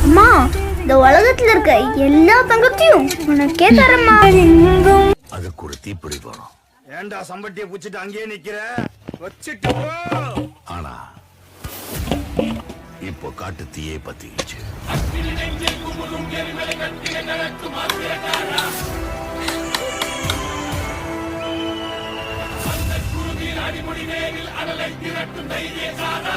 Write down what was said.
அம்மா, இந்த உலகத்துல இருக்க எல்லா தங்கத்தையும் உனக்கே தரமா. அதுக்கு ஒரு தீப்பிடி போறோம். ஏண்டா சம்பட்டிய புடிச்சிட்டு அங்கேயே நிக்கிற? வச்சிட்டு போ. ஆனா இப்போ காட்டு தீயே பத்திக்கிச்சு. அடிமுடி நேரில் அடலை திரட்டும் தைரிய சாரா.